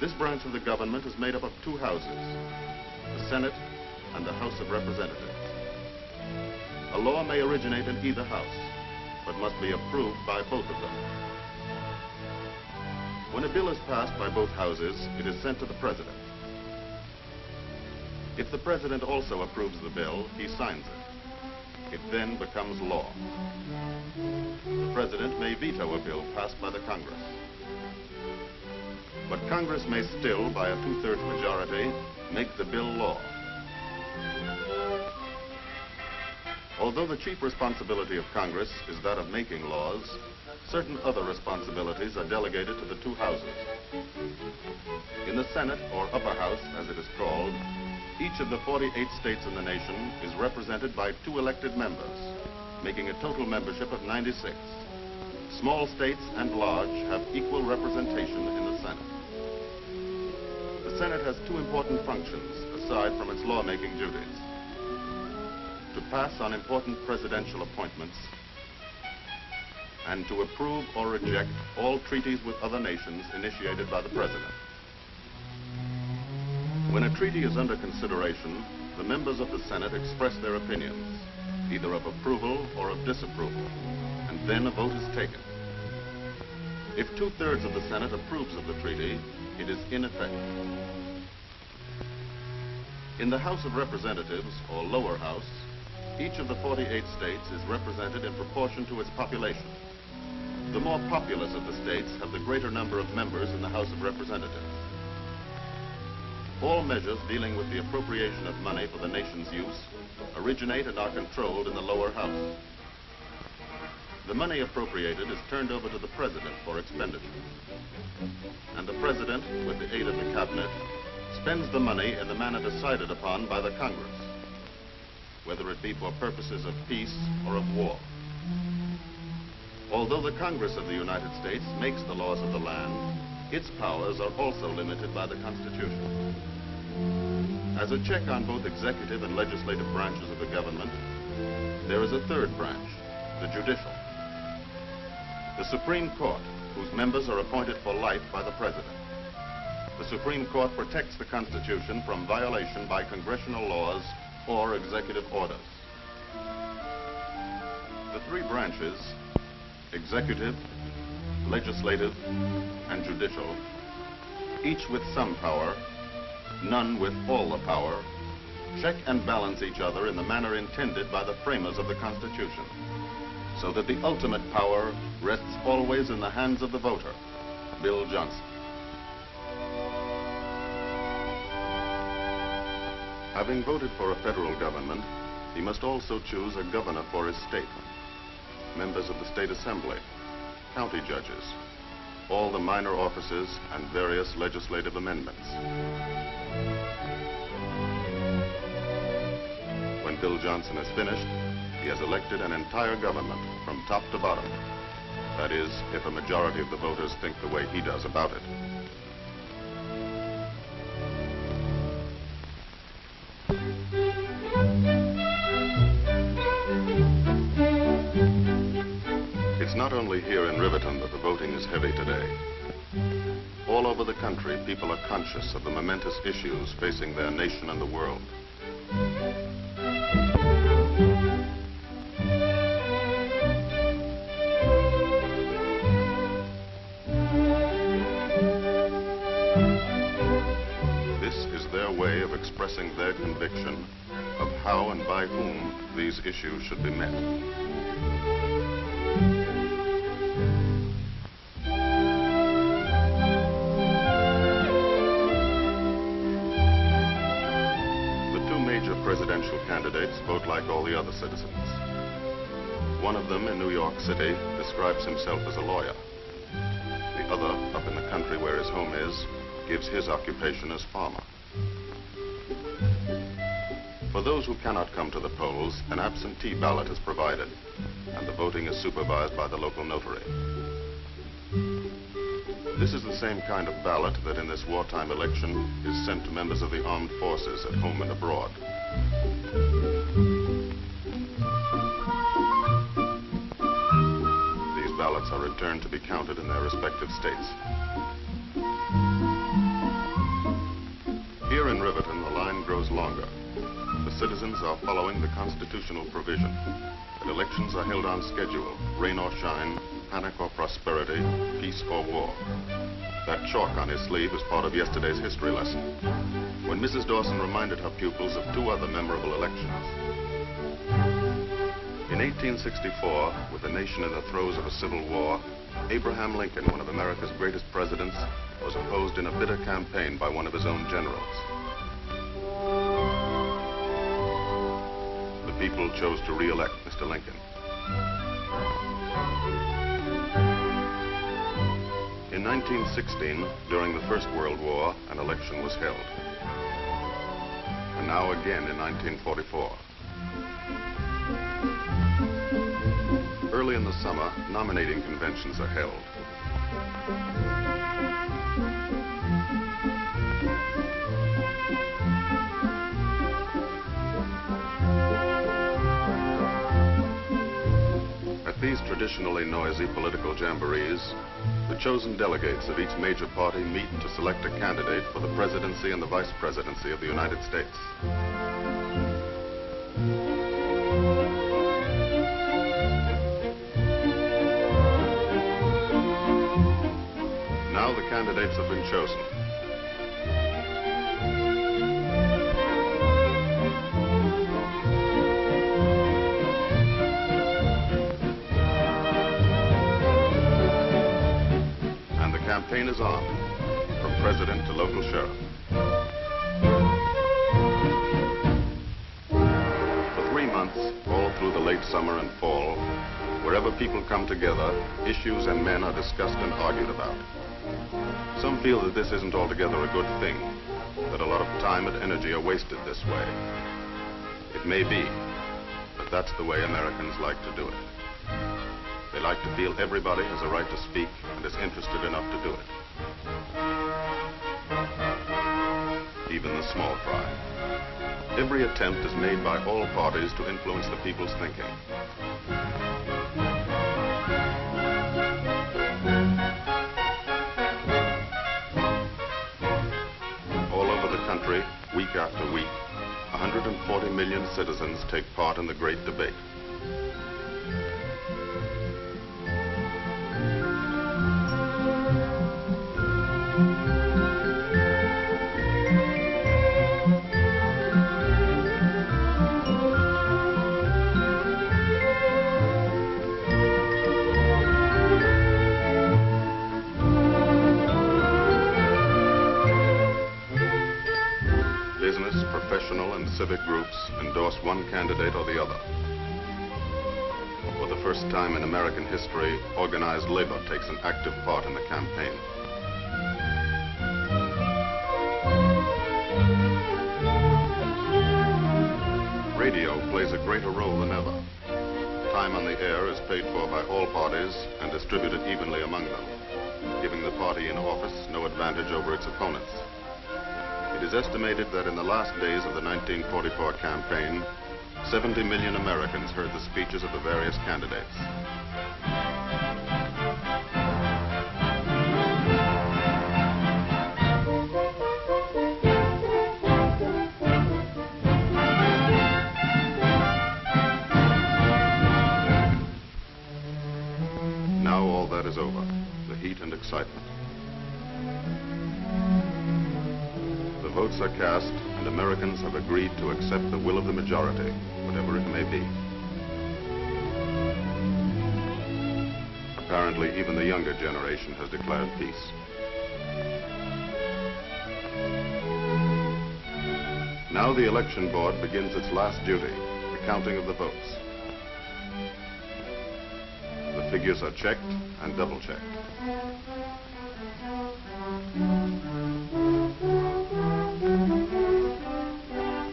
This branch of the government is made up of two houses, the Senate and the House of Representatives. A law may originate in either house, but must be approved by both of them. When a bill is passed by both houses, it is sent to the President. If the President also approves the bill, he signs it. It then becomes law. The President may veto a bill passed by the Congress. But Congress may still, by a two-thirds majority, make the bill law. Although the chief responsibility of Congress is that of making laws, certain other responsibilities are delegated to the two houses. In the Senate, or upper house, as it is called, each of the 48 states in the nation is represented by 2 elected members, making a total membership of 96. Small states and large have equal representation in the Senate. The Senate has 2 important functions, aside from its lawmaking duties: to pass on important presidential appointments, and to approve or reject all treaties with other nations initiated by the President. When a treaty is under consideration, the members of the Senate express their opinions, either of approval or of disapproval, and then a vote is taken. If 2/3 of the Senate approves of the treaty, it is in effect. In the House of Representatives, or lower house, each of the 48 states is represented in proportion to its population. The more populous of the states have the greater number of members in the House of Representatives. All measures dealing with the appropriation of money for the nation's use originate and are controlled in the lower house. The money appropriated is turned over to the President for expenditure. And the President, with the aid of the Cabinet, spends the money in the manner decided upon by the Congress, whether it be for purposes of peace or of war. Although the Congress of the United States makes the laws of the land, its powers are also limited by the Constitution. As a check on both executive and legislative branches of the government, there is a third branch, the judicial. The Supreme Court, whose members are appointed for life by the President. The Supreme Court protects the Constitution from violation by congressional laws or executive orders. The 3 branches, executive, legislative, and judicial, each with some power, none with all the power, check and balance each other in the manner intended by the framers of the Constitution, so that the ultimate power rests always in the hands of the voter, Bill Johnson. Having voted for a federal government, he must also choose a governor for his state, members of the state assembly, county judges, all the minor offices, and various legislative amendments. When Bill Johnson is finished, he has elected an entire government from top to bottom. That is, if a majority of the voters think the way he does about it. It's not only here in Riverton that the voting is heavy today. All over the country, people are conscious of the momentous issues facing their nation and the world. This is their way of expressing their conviction of how and by whom these issues should be met. Presidential candidates vote like all the other citizens. One of them in New York City describes himself as a lawyer. The other, up in the country where his home is, gives his occupation as farmer. For those who cannot come to the polls, an absentee ballot is provided, and the voting is supervised by the local notary. This is the same kind of ballot that in this wartime election is sent to members of the armed forces at home and abroad. These ballots are returned to be counted in their respective states. Here in Riverton, the line grows longer. The citizens are following the constitutional provision that elections are held on schedule, rain or shine, panic or prosperity, peace or war. That chalk on his sleeve is part of yesterday's history lesson, when Mrs. Dawson reminded her pupils of two other memorable elections. In 1864, with the nation in the throes of a civil war, Abraham Lincoln, one of America's greatest presidents, was opposed in a bitter campaign by one of his own generals. The people chose to re-elect Mr. Lincoln. In 1916, during the First World War, an election was held. And now again in 1944. Early in the summer, nominating conventions are held. At these traditionally noisy political jamborees, the chosen delegates of each major party meet to select a candidate for the presidency and the vice presidency of the United States. Now the candidates have been chosen. Campaign is on, from president to local sheriff. For 3 months, all through the late summer and fall, wherever people come together, issues and men are discussed and argued about. Some feel that this isn't altogether a good thing, that a lot of time and energy are wasted this way. It may be, but that's the way Americans like to do it. They like to feel everybody has a right to speak and is interested enough to do it. Even the small fry. Every attempt is made by all parties to influence the people's thinking. All over the country, week after week, 140 million citizens take part in the great debate. Civic groups endorse one candidate or the other. For the first time in American history, organized labor takes an active part in the campaign. Radio plays a greater role than ever. Time on the air is paid for by all parties and distributed evenly among them, giving the party in office no advantage over its opponents. It is estimated that in the last days of the 1944 campaign, 70 million Americans heard the speeches of the various candidates. Now all that is over, the heat and excitement. Votes are cast, and Americans have agreed to accept the will of the majority, whatever it may be. Apparently, even the younger generation has declared peace. Now the election board begins its last duty, the counting of the votes. The figures are checked and double-checked.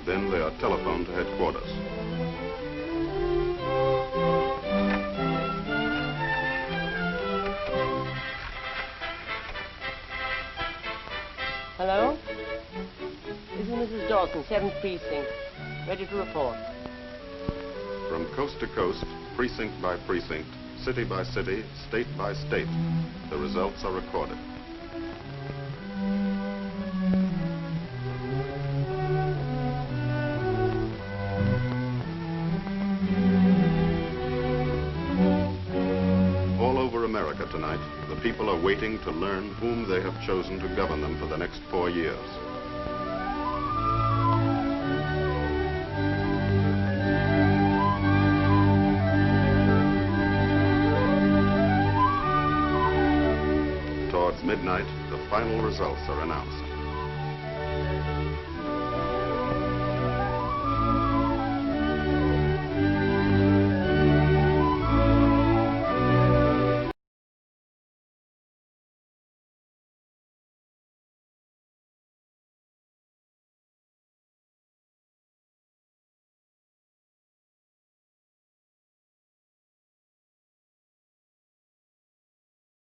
Then they are telephoned to headquarters. Hello? This is Mrs. Dawson, 7th Precinct. Ready to report. From coast to coast, precinct by precinct, city by city, state by state, the results are recorded. America tonight, the people are waiting to learn whom they have chosen to govern them for the next 4 years. Towards midnight, the final results are announced.